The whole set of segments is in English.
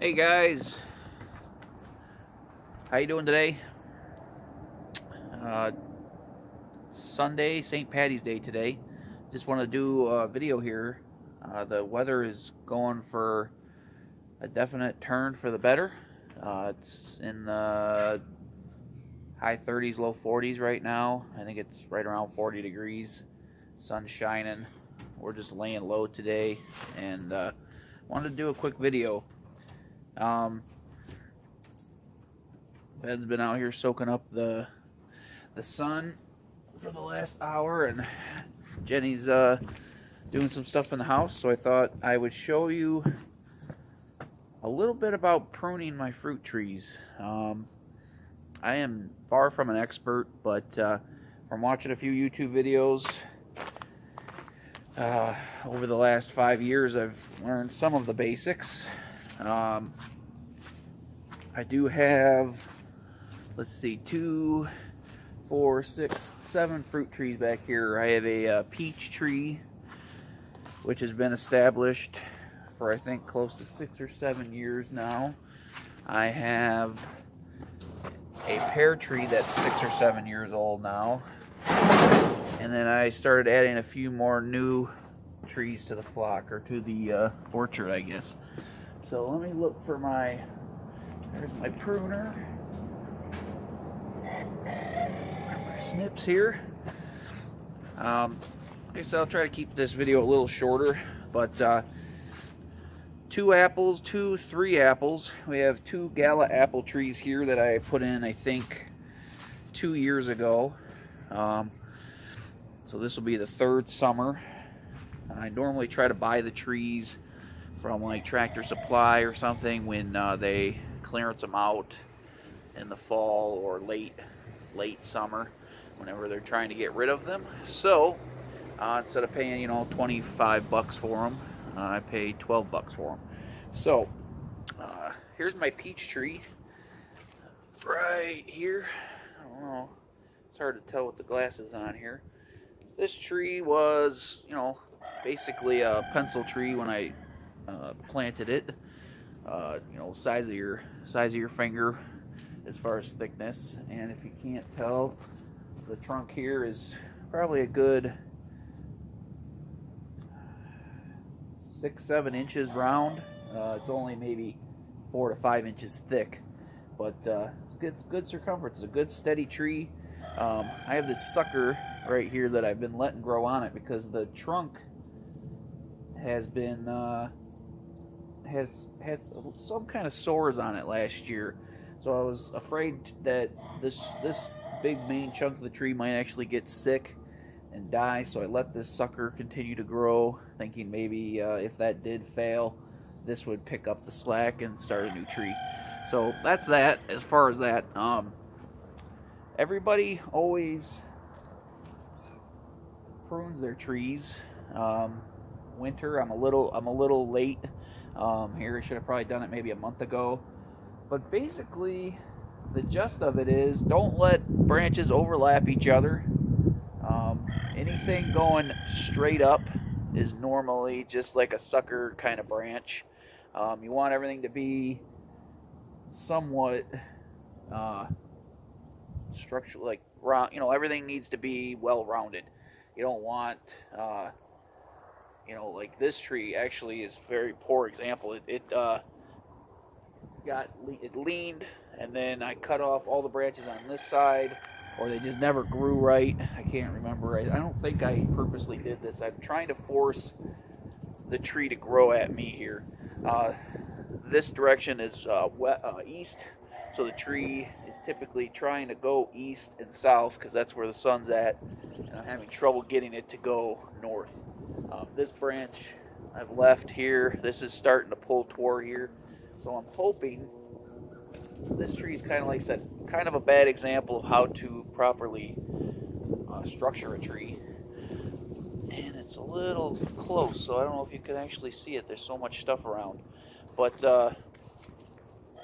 Hey guys, how you doing today? Uh, Sunday, St. Patty's Day today. Just want to do a video here. The weather is going for a definite turn for the better. It's in the high 30s, low 40s right now. I think it's right around 40 degrees. Sun's shining. We're just laying low today, and wanted to do a quick video. Ed's been out here soaking up the sun for the last hour, and Jenny's doing some stuff in the house, so I thought I would show you a little bit about pruning my fruit trees. I am far from an expert, but from watching a few YouTube videos over the last 5 years, I've learned some of the basics. I do have, let's see, 2, 4, 6, 7 fruit trees back here. I have a peach tree, which has been established for I think close to 6 or 7 years now. I have a pear tree that's 6 or 7 years old now. And then I started adding a few more new trees to the flock, or to the orchard, I guess. So let me look for there's my pruner. My snips here. I guess I'll try to keep this video a little shorter, but 3 apples. We have 2 Gala Apple trees here that I put in, I think, 2 years ago. So this will be the 3rd summer. I normally try to buy the trees from like Tractor Supply or something when they clearance them out in the fall or late summer, whenever they're trying to get rid of them. So instead of paying, $25 for them, I pay $12 for them. So here's my peach tree right here. I don't know, it's hard to tell with the glasses on here. This tree was, basically a pencil tree when I planted it. Size of your finger as far as thickness. And if you can't tell, the trunk here is probably a good 6-7 inches round. It's only maybe 4 to 5 inches thick, but it's good circumference. It's a good steady tree. I have this sucker right here that I've been letting grow on it because the trunk has been has had some kind of sores on it last year, so I was afraid that this big main chunk of the tree might actually get sick and die. So I let this sucker continue to grow, thinking maybe if that did fail, this would pick up the slack and start a new tree. So that's that. As far as that, everybody always prunes their trees. Winter, I'm a little late here. I should have probably done it maybe a month ago. But basically, the gist of it is, don't let branches overlap each other. Anything going straight up is normally just like a sucker kind of branch. You want everything to be somewhat structured, like round. Everything needs to be well rounded. You don't want like this tree actually is a very poor example. It leaned, and then I cut off all the branches on this side, or they just never grew right. I can't remember. I don't think I purposely did this. I'm trying to force the tree to grow at me here. This direction is east, so the tree is typically trying to go east and south because that's where the sun's at, and I'm having trouble getting it to go north. This branch I've left here, this is starting to pull toward here, so I'm hoping this tree is kind of, like I said, kind of a bad example of how to properly structure a tree. And it's a little close, so I don't know if you can actually see it. There's so much stuff around. But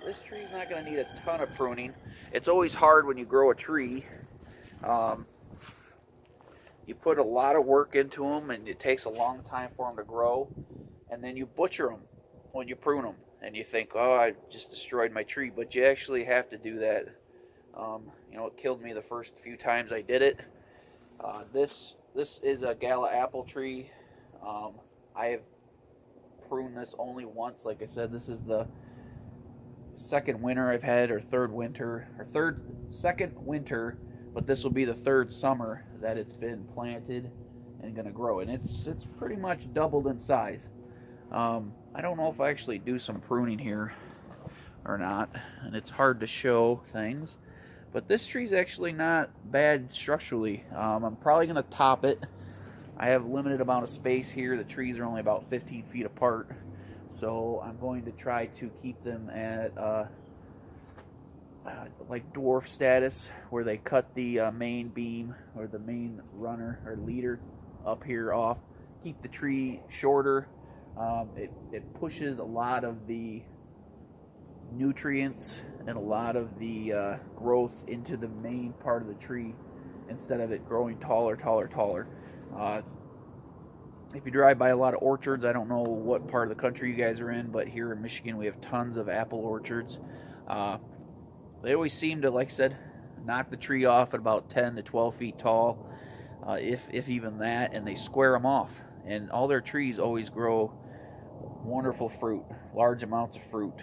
this tree is not going to need a ton of pruning. It's always hard when you grow a tree. You put a lot of work into them, and it takes a long time for them to grow. And then you butcher them when you prune them. and you think, oh, I just destroyed my tree, but you actually have to do that. You know, it killed me the first few times I did it. This is a Gala Apple tree. I have pruned this only once. Like I said, this is the second winter I've had, or second winter, but this will be the third summer that it's been planted and going to grow, and it's pretty much doubled in size. I don't know if I actually do some pruning here or not, and it's hard to show things, but this tree's actually not bad structurally. I'm probably going to top it. I have a limited amount of space here. The trees are only about 15 feet apart, so I'm going to try to keep them at like dwarf status, where they cut the main beam or the main runner or leader up here off, keep the tree shorter. It pushes a lot of the nutrients and a lot of the growth into the main part of the tree, instead of it growing taller. If you drive by a lot of orchards, I don't know what part of the country you guys are in, but here in Michigan we have tons of apple orchards. They always seem to, like I said, knock the tree off at about 10 to 12 feet tall, if even that, and they square them off. And all their trees always grow wonderful fruit, large amounts of fruit.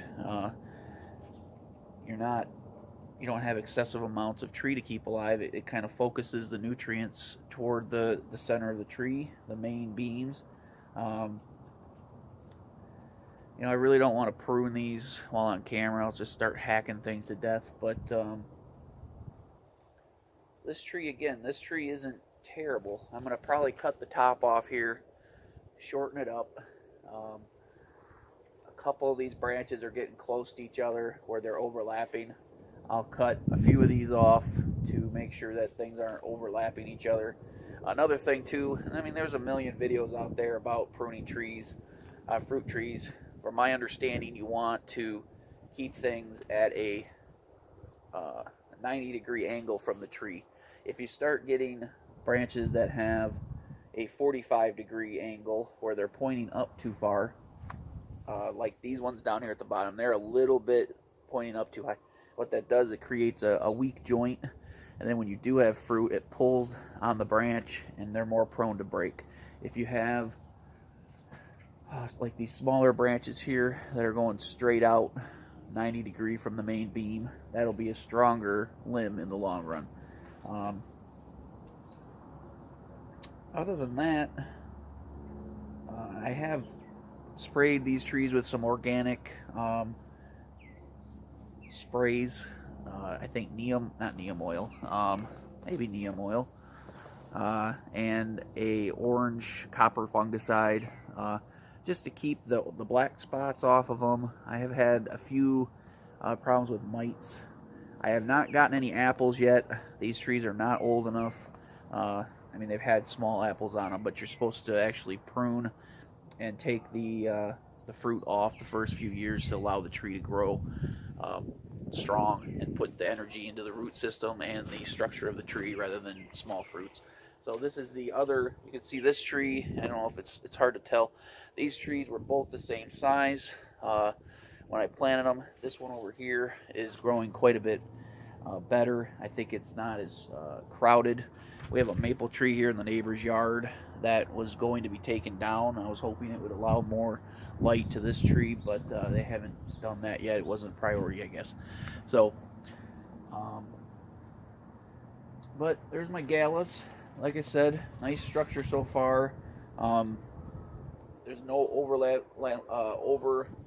You don't have excessive amounts of tree to keep alive. It kind of focuses the nutrients toward the center of the tree, the main beams. You know, I really don't want to prune these while on camera. I'll just start hacking things to death. But this tree isn't terrible. I'm going to probably cut the top off here, shorten it up. A couple of these branches are getting close to each other where they're overlapping. I'll cut a few of these off to make sure that things aren't overlapping each other. Another thing too, I mean, there's a million videos out there about pruning trees, fruit trees. From my understanding, you want to keep things at a 90-degree angle from the tree. If you start getting branches that have a 45-degree angle where they're pointing up too far, like these ones down here at the bottom, they're a little bit pointing up too high. What that does, it creates a weak joint, and then when you do have fruit, it pulls on the branch and they're more prone to break. If you have like these smaller branches here that are going straight out 90 degree from the main beam, that'll be a stronger limb in the long run. Other than that, I have sprayed these trees with some organic sprays. I think not neem oil, maybe neem oil, and a orange copper fungicide, just to keep the black spots off of them. I have had a few problems with mites. I have not gotten any apples yet. These trees are not old enough. I mean, they've had small apples on them, but you're supposed to actually prune and take the fruit off the first few years to allow the tree to grow strong and put the energy into the root system and the structure of the tree rather than small fruits. So this is the other, you can see this tree, I don't know if it's hard to tell. These trees were both the same size when I planted them. This one over here is growing quite a bit better. I think it's not as crowded. We have a maple tree here in the neighbor's yard that was going to be taken down. I was hoping it would allow more light to this tree, but they haven't done that yet. It wasn't a priority, I guess. So, but there's my Gallus. Like I said, nice structure so far. There's no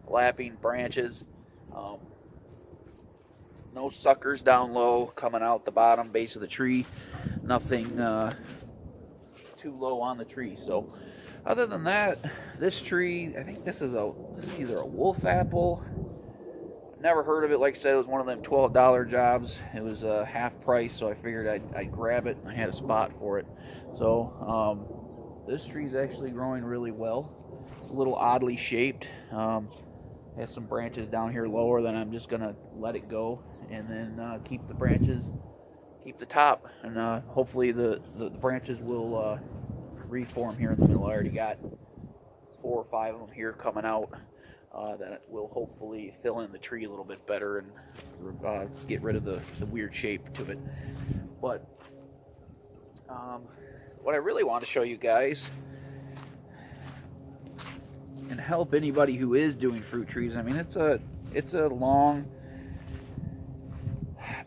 overlapping branches. No suckers down low coming out the bottom base of the tree. Nothing too low on the tree. So, other than that, this tree, I think this is either a wolf apple. Never heard of it. Like I said, it was one of them $12 jobs. It was half price, so I figured I'd grab it, and I had a spot for it. So this tree is actually growing really well. It's a little oddly shaped. Has some branches down here lower, then I'm just gonna let it go, and then keep the branches, keep the top, and hopefully the branches will reform here in the middle. I already got 4 or 5 of them here coming out. that will hopefully fill in the tree a little bit better and get rid of the weird shape to it. But what I really want to show you guys and help anybody who is doing fruit trees, I mean, it's a long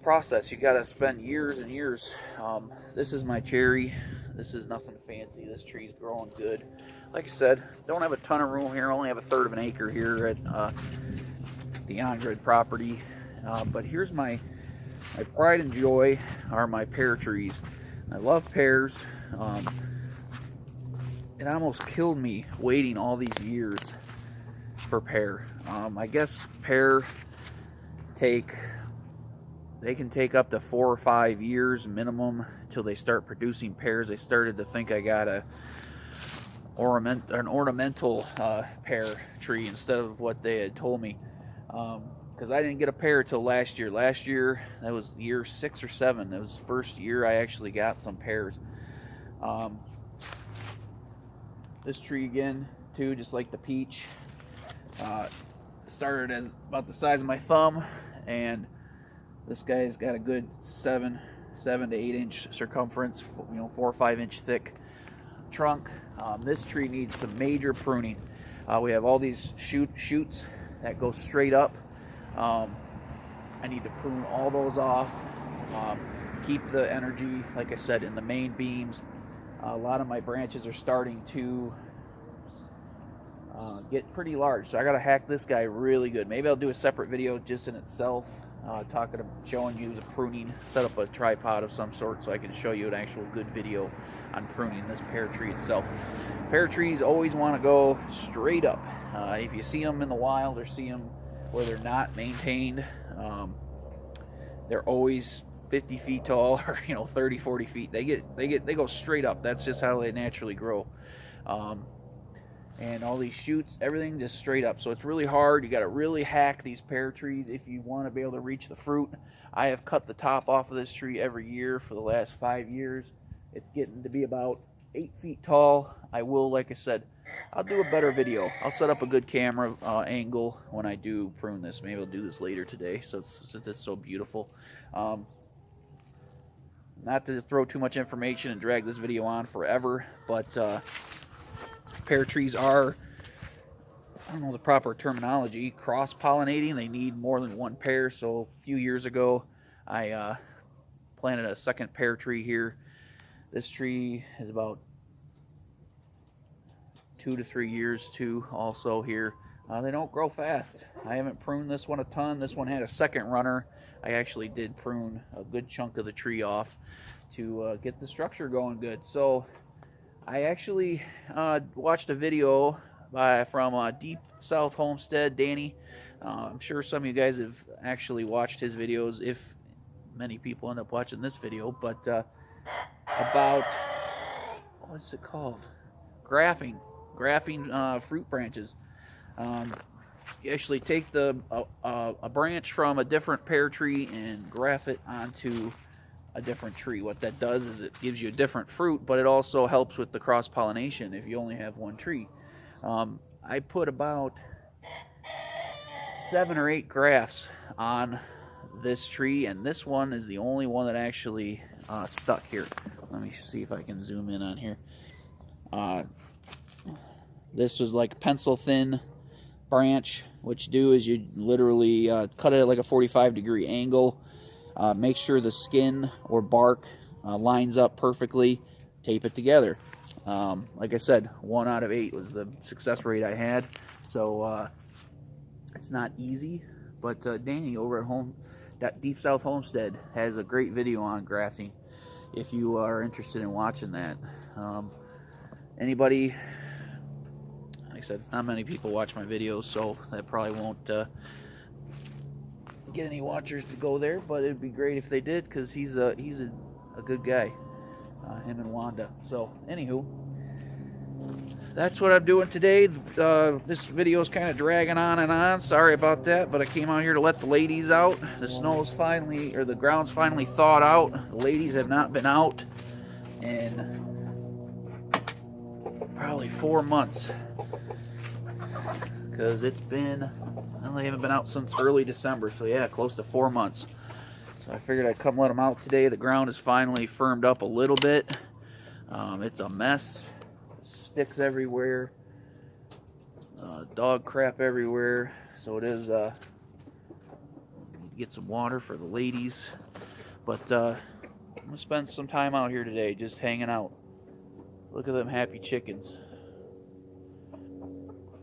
process. You got to spend years and years. This is my cherry. This is nothing fancy. This tree's growing good. Like I said, don't have a ton of room here. I only have a third of an acre here at the on-grid property. But here's my pride and joy are my pear trees. I love pears. It almost killed me waiting all these years for pear. I guess pear they can take up to 4 or 5 years minimum till they start producing pears. They started to think I got an ornamental pear tree instead of what they had told me, because I didn't get a pear till last year. Last year, that was year 6 or 7. That was the first year I actually got some pears. This tree again too, just like the peach, started as about the size of my thumb, and this guy's got a good 7 to 8 inch circumference, 4 or 5 inch thick trunk. This tree needs some major pruning. We have all these shoots that go straight up. I need to prune all those off. Keep the energy, like I said, in the main beams. A lot of my branches are starting to get pretty large, so I gotta hack this guy really good. Maybe I'll do a separate video just in itself, showing you the pruning. Set up a tripod of some sort so I can show you an actual good video on pruning this pear tree itself. Pear trees always want to go straight up. If you see them in the wild or see them where they're not maintained, they're always 50 feet tall, or 30, 40 feet. They go straight up. That's just how they naturally grow. And all these shoots, everything just straight up. So it's really hard. You got to really hack these pear trees if you want to be able to reach the fruit. I have cut the top off of this tree every year for the last 5 years. It's getting to be about 8 feet tall. I will, like I said, I'll do a better video. I'll set up a good camera angle when I do prune this. Maybe I'll do this later today, since it's so beautiful. Not to throw too much information and drag this video on forever, but pear trees are, I don't know the proper terminology, cross-pollinating. They need more than one pear. So a few years ago, I planted a second pear tree here. This tree is about 2 to 3 years too, also here. They don't grow fast. I haven't pruned this one a ton. This one had a second runner. I actually did prune a good chunk of the tree off to get the structure going good. So I actually watched a video from Deep South Homestead, Danny. I'm sure some of you guys have actually watched his videos, if many people end up watching this video, but about, what's it called? Grafting fruit branches. You actually take a branch from a different pear tree and graft it onto a different tree. What that does is it gives you a different fruit, but it also helps with the cross-pollination if you only have one tree. I put about 7 or 8 grafts on this tree, and this one is the only one that actually stuck here. Let me see if I can zoom in on here. This was like pencil thin branch. What you do is you literally cut it at like a 45-degree angle. Make sure the skin or bark lines up perfectly. Tape it together. Like I said, 1 out of 8 was the success rate I had. So it's not easy, but Danny over at Deep South Homestead has a great video on grafting if you are interested in watching that. Anybody, like I said, not many people watch my videos, so that probably won't get any watchers to go there, but it'd be great if they did, because he's a good guy, him and Wanda. So anywho, that's what I'm doing today. This video is kind of dragging on and on. Sorry about that, but I came out here to let the ladies out. The snow's finally, or the ground's finally thawed out. The ladies have not been out in probably 4 months. because it's been, well, they haven't been out since early December, so yeah, close to 4 months. So I figured I'd come let them out today. The ground is finally firmed up a little bit. It's a mess. Sticks everywhere. Dog crap everywhere. So it is, get some water for the ladies. But I'm going to spend some time out here today just hanging out. Look at them happy chickens.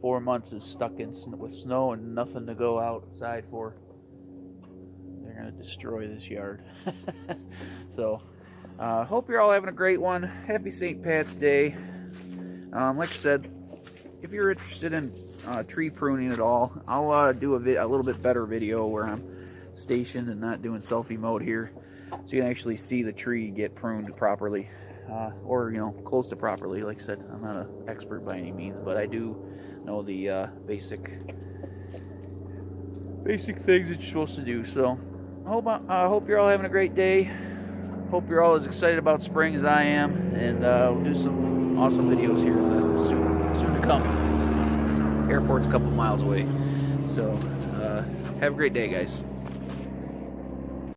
4 months is stuck in with snow and nothing to go outside for. They're going to destroy this yard. So, hope you're all having a great one. Happy St. Pat's Day. Like I said, if you're interested in tree pruning at all, I'll do a little bit better video where I'm stationed and not doing selfie mode here, so you can actually see the tree get pruned properly, or close to properly. Like I said, I'm not an expert by any means, but I do know the basic things that you're supposed to do. So I hope you're all having a great day. Hope you're all as excited about spring as I am, and we'll do some awesome videos here soon to come. Airport's a couple miles away. So have a great day, guys.